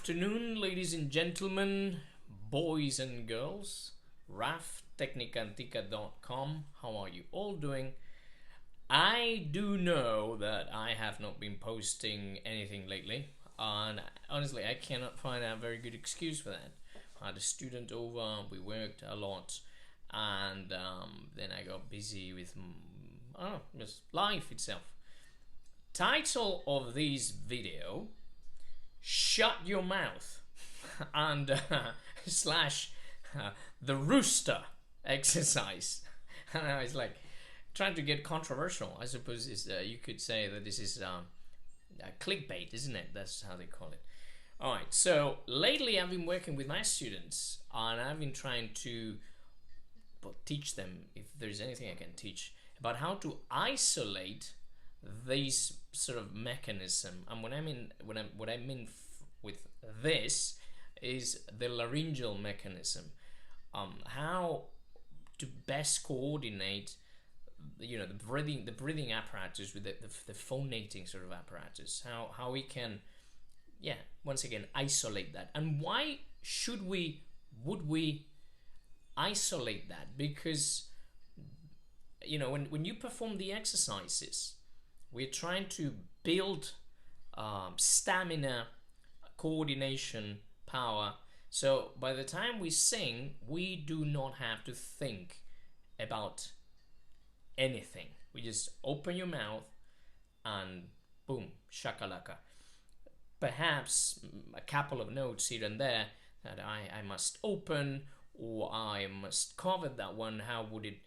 afternoon, ladies and gentlemen, boys and girls. raftechnicantica.com. How are you all doing? I do know that I have not been posting anything lately, and honestly, I cannot find a very good excuse for that. I had a student over, we worked a lot, and then I got busy with, just life itself. Title of this video: Shut Your Mouth and slash the rooster exercise. And I was like trying to get controversial. I suppose you could say that this is clickbait, isn't it? That's how they call it. All right. So lately, I've been working with my students, and I've been trying to teach them, if there's anything I can teach, about how to isolate this sort of mechanism. And what I mean with this is the laryngeal mechanism. How to best coordinate, the breathing apparatus with the phonating sort of apparatus. How we can, once again, isolate that. And why would we isolate that? Because when you perform the exercises, we're trying to build stamina, coordination, power. So by the time we sing, we do not have to think about anything. We just open your mouth and boom, shakalaka. Perhaps a couple of notes here and there that I must open, or I must cover that one. How would it,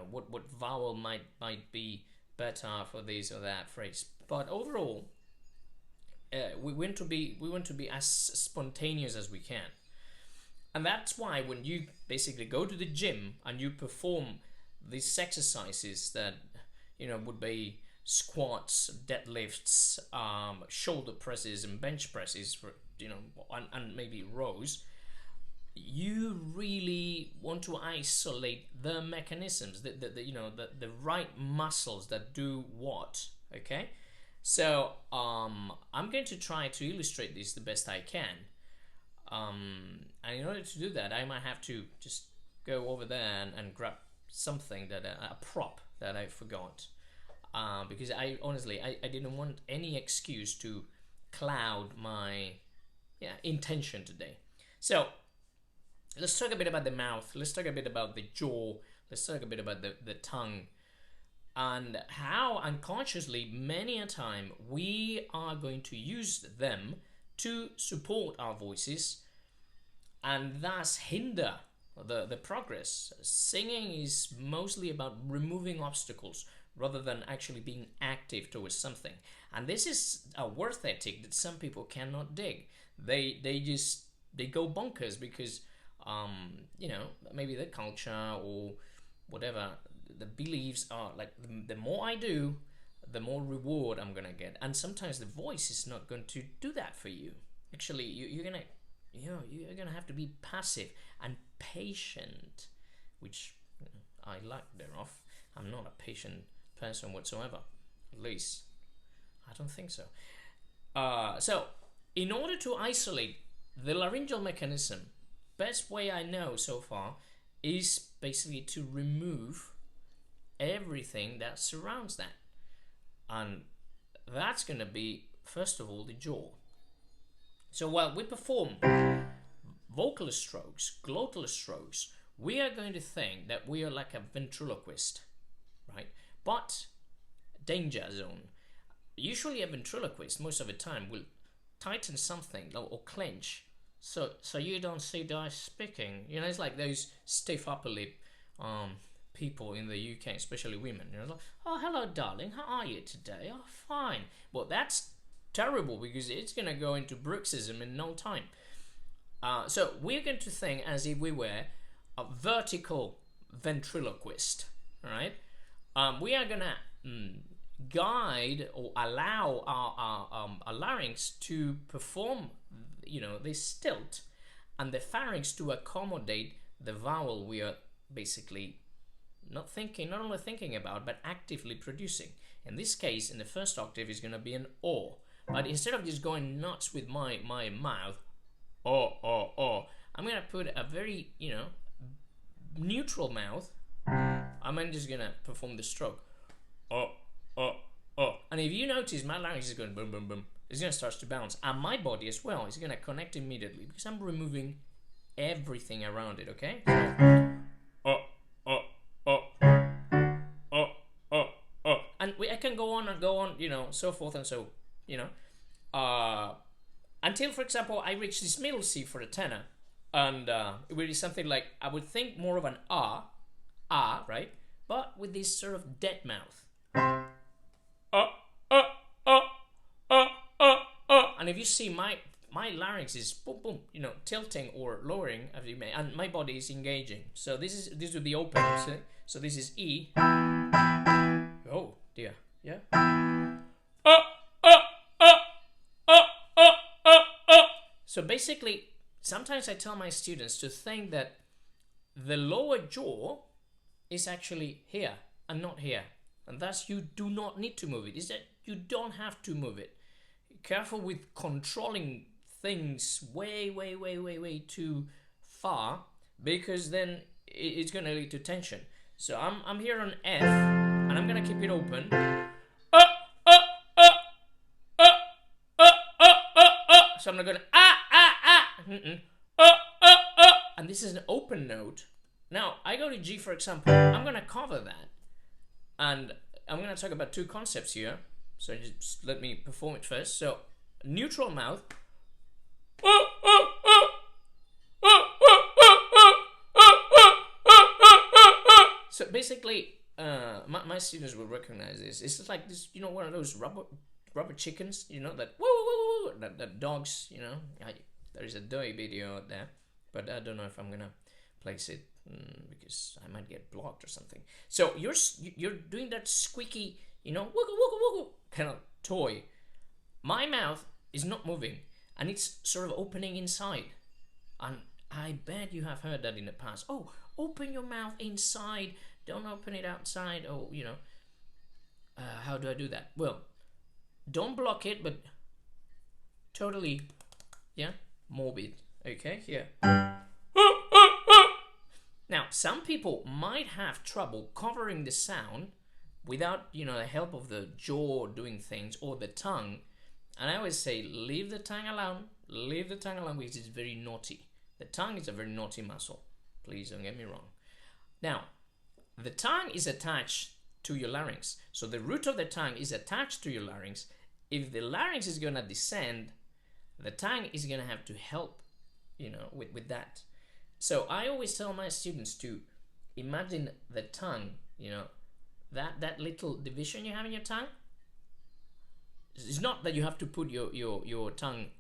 what vowel might be better for this or that phrase? But overall, we want to be as spontaneous as we can. And that's why when you basically go to the gym and you perform these exercises that would be squats, deadlifts, shoulder presses and bench presses, for and maybe rows, you really want to isolate the mechanisms, the right muscles that do what. Okay, so I'm going to try to illustrate this the best I can. And in order to do that, I might have to just go over there and grab something a prop that I forgot, because I honestly didn't want any excuse to cloud my intention today. So let's talk a bit about the mouth. Let's talk a bit about the jaw. Let's talk a bit about the tongue, and how unconsciously many a time we are going to use them to support our voices and thus hinder the progress. Singing is mostly about removing obstacles rather than actually being active towards something. And this is a work ethic that some people cannot dig. They go bonkers because maybe the culture or whatever, the beliefs are like, the more I do, the more reward I'm gonna get. And sometimes the voice is not going to do that for you. Actually, you're gonna have to be passive and patient, which I lack thereof. I'm not a patient person whatsoever. At least I don't think so. So in order to isolate the laryngeal mechanism, best way I know so far is basically to remove everything that surrounds that. And that's going to be, first of all, the jaw. So while we perform vocal strokes, glottal strokes, we are going to think that we are like a ventriloquist, right? But danger zone. Usually a ventriloquist, most of the time, will tighten something or clench, so you don't see the eyes speaking. It's like those stiff upper lip people in the UK, especially women. Like, oh, hello, darling, how are you today? Oh, fine. Well, that's terrible because it's going to go into bruxism in no time. So we're going to think as if we were a vertical ventriloquist, right? We are going to guide or allow our larynx to perform, this tilt, and the pharynx to accommodate the vowel we are basically not only thinking about, but actively producing. In this case, in the first octave, is going to be an O. But instead of just going nuts with my mouth, I'm gonna put a very, neutral mouth. I'm just gonna perform the stroke. And if you notice, my larynx is going boom, boom, boom. It's gonna start to bounce, and my body as well is gonna connect immediately because I'm removing everything around it. Okay. And I can go on and go on, so forth and so, until, for example, I reach this middle C for the tenor, and it would be something like, I would think more of an right, but with this sort of dead mouth. And if you see my larynx is boom boom, tilting or lowering as you may, and my body is engaging. So this would be open. So this is E. Oh dear, yeah. So basically, sometimes I tell my students to think that the lower jaw is actually here and not here, and thus you do not need to move it. Is that you don't have to move it. Careful with controlling things way too far, because then it's going to lead to tension. So I'm here on F, and I'm going to keep it open. So I'm not going to and this is an open note. Now I go to G, for example. I'm going to cover that, and I'm going to talk about two concepts here. So just let me perform it first. So neutral mouth. So basically, my students will recognize this. It's just like this, one of those rubber chickens, that that dogs, there is a Doi video out there, but I don't know if I'm gonna place it because I might get blocked or something. So you're doing that squeaky, wooga wooga wooga kind of toy. My mouth is not moving, and it's sort of opening inside. And I bet you have heard that in the past. Oh, open your mouth inside, don't open it outside. Oh, how do I do that? Well, don't block it, but totally, morbid. Okay, here. Now, some people might have trouble covering the sound without, the help of the jaw doing things or the tongue. And I always say, leave the tongue alone. Leave the tongue alone because it's very naughty. The tongue is a very naughty muscle. Please don't get me wrong. Now, the tongue is attached to your larynx. So the root of the tongue is attached to your larynx. If the larynx is going to descend, the tongue is going to have to help, with that. So I always tell my students to imagine the tongue, that little division you have in your tongue. It's not that you have to put your tongue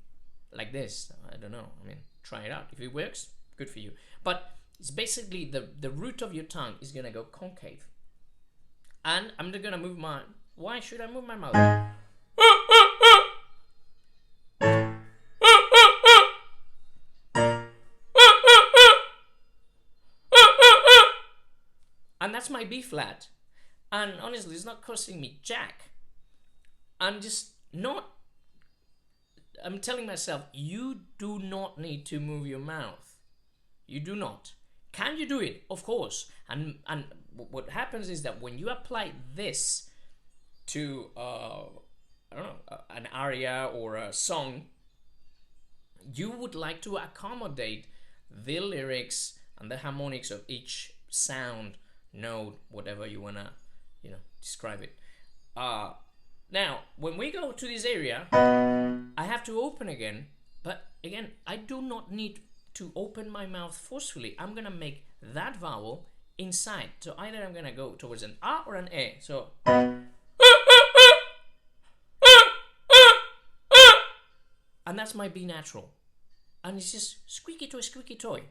like this. I don't know. I mean, try it out. If it works, good for you. But it's basically the root of your tongue is going to go concave. And I'm going to move my... Why should I move my mouth? And that's my B flat. And honestly, it's not costing me jack. I'm telling myself, you do not need to move your mouth. You do not. Can you do it? Of course. And what happens is that when you apply this to, an aria or a song, you would like to accommodate the lyrics and the harmonics of each sound, note, whatever you want to, describe it. Now, when we go to this area, I have to open again. But again, I do not need to open my mouth forcefully. I'm going to make that vowel inside. So either I'm going to go towards an A or an E. So... And that's my B natural. And it's just squeaky toy, squeaky toy.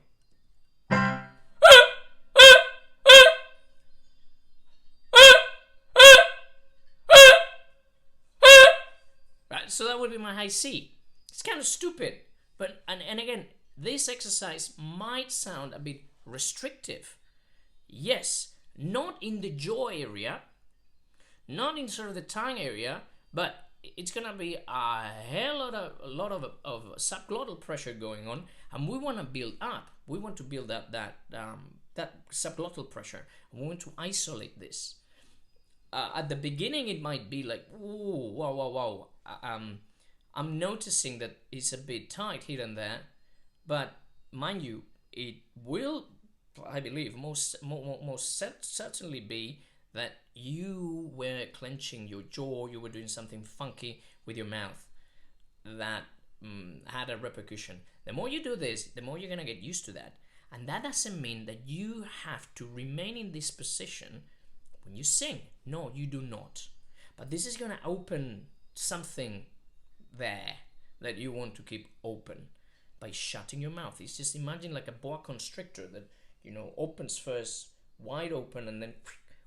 Right, so that would be my high C. It's kind of stupid. But, and again, this exercise might sound a bit restrictive. Yes, not in the jaw area, not in sort of the tongue area, but it's gonna be a lot of subglottal pressure going on, and we want to build up. We want to build up that subglottal pressure. We want to isolate this. At the beginning, it might be like, ooh, wow, wow, wow. I'm noticing that it's a bit tight here and there, but mind you, it will, I believe, most certainly be that you were clenching your jaw, you were doing something funky with your mouth that had a repercussion. The more you do this, the more you're gonna get used to that, and that doesn't mean that you have to remain in this position when you sing. No, you do not. But this is gonna open something there that you want to keep open by shutting your mouth. It's just, imagine like a boa constrictor that, you know, opens first wide open, and then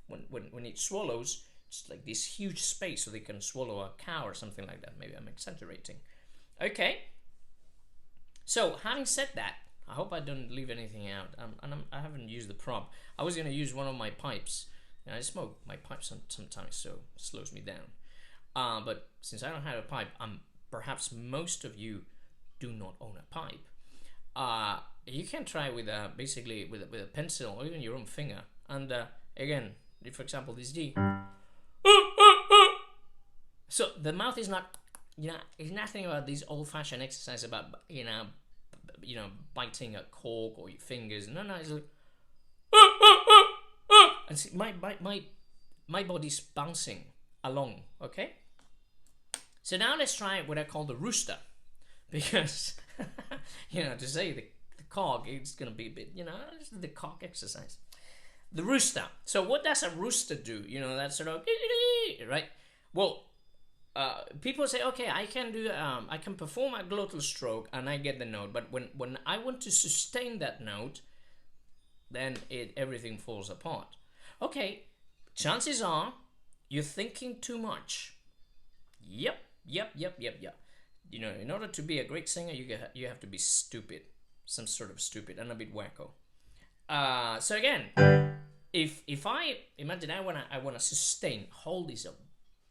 when it swallows, it's like this huge space so they can swallow a cow or something like that. Maybe I'm exaggerating. Okay, so having said that, I hope I don't leave anything out. I haven't used the prop. I was going to use one of my pipes. I smoke my pipe sometimes, so it slows me down. But since I don't have a pipe, perhaps most of you do not own a pipe. You can try with basically with a pencil or even your own finger. And again, for example, this G. So the mouth is not, it's nothing about this old-fashioned exercise about biting a cork or your fingers. No, it's like. And see, my body's bouncing along. Okay. So now let's try what I call the rooster, because to say the cock, it's gonna be a bit, it's the cock exercise. The rooster. So what does a rooster do? That sort of right. Well, people say, okay, I can perform a glottal stroke and I get the note, but when I want to sustain that note, then everything falls apart. Okay, chances are you're thinking too much. Yep. In order to be a great singer, you have to be stupid, some sort of stupid, and a bit wacko. So again, if I imagine I wanna sustain, hold is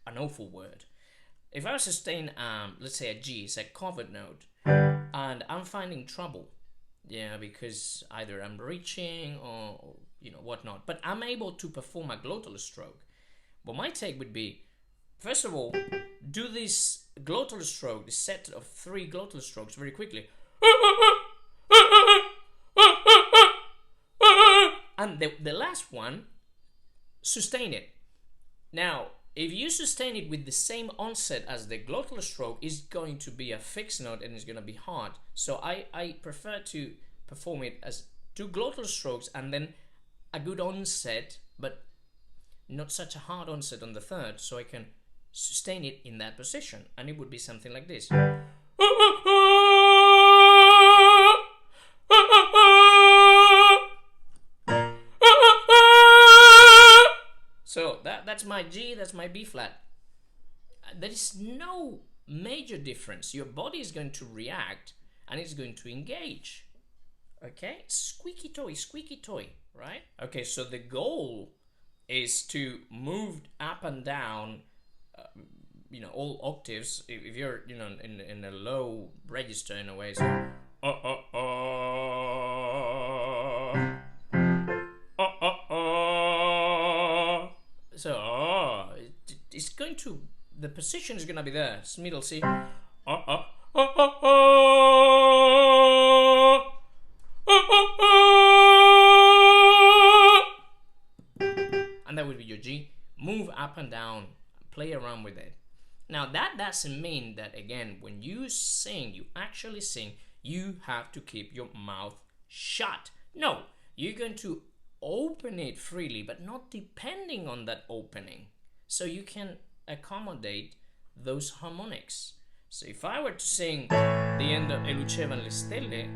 an awful word. If I sustain, let's say a G, it's a covered note, and I'm finding trouble, because either I'm reaching or whatnot, but I'm able to perform a glottal stroke. But my take would be, first of all, do this glottal stroke, this set of 3 glottal strokes very quickly. And the last one, sustain it. Now, if you sustain it with the same onset as the glottal stroke, it's going to be a fixed note and it's going to be hard. So I prefer to perform it as 2 glottal strokes and then a good onset, but not such a hard onset on the third, so I can sustain it in that position. And it would be something like this. So that's my G, that's my B flat. There is no major difference. Your body is going to react and it's going to engage. Okay? Squeaky toy, right? Okay, so the goal is to move up and down, all octaves. If you're, in a low register in a way, so so it's going to, the position is going to be there. It's middle C. And that would be your G. Move up and down, play around with it. Now that doesn't mean that, again, when you sing, you actually sing, you have to keep your mouth shut. No, you're going to open it freely, but not depending on that opening. So you can accommodate those harmonics. So if I were to sing the end of E lucevano le stelle,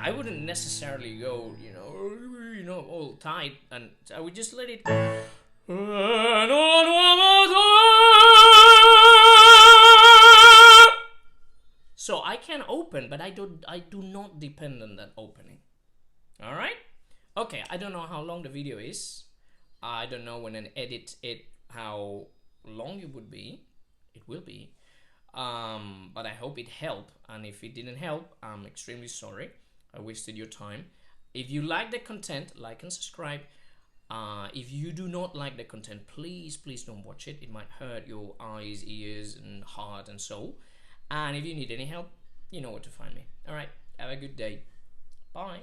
I wouldn't necessarily go, all tight, and I would just let it. So I can open, but I do not depend on that opening. All right? Okay, I don't know how long the video is. I don't know when I edit it how long it would be. It will be. But I hope it helped, and if it didn't help, I'm extremely sorry. I wasted your time. If you like the content, like and subscribe. If you do not like the content, please don't watch it. It might hurt your eyes, ears, and heart and soul. And if you need any help, you know where to find me. All right, have a good day. Bye.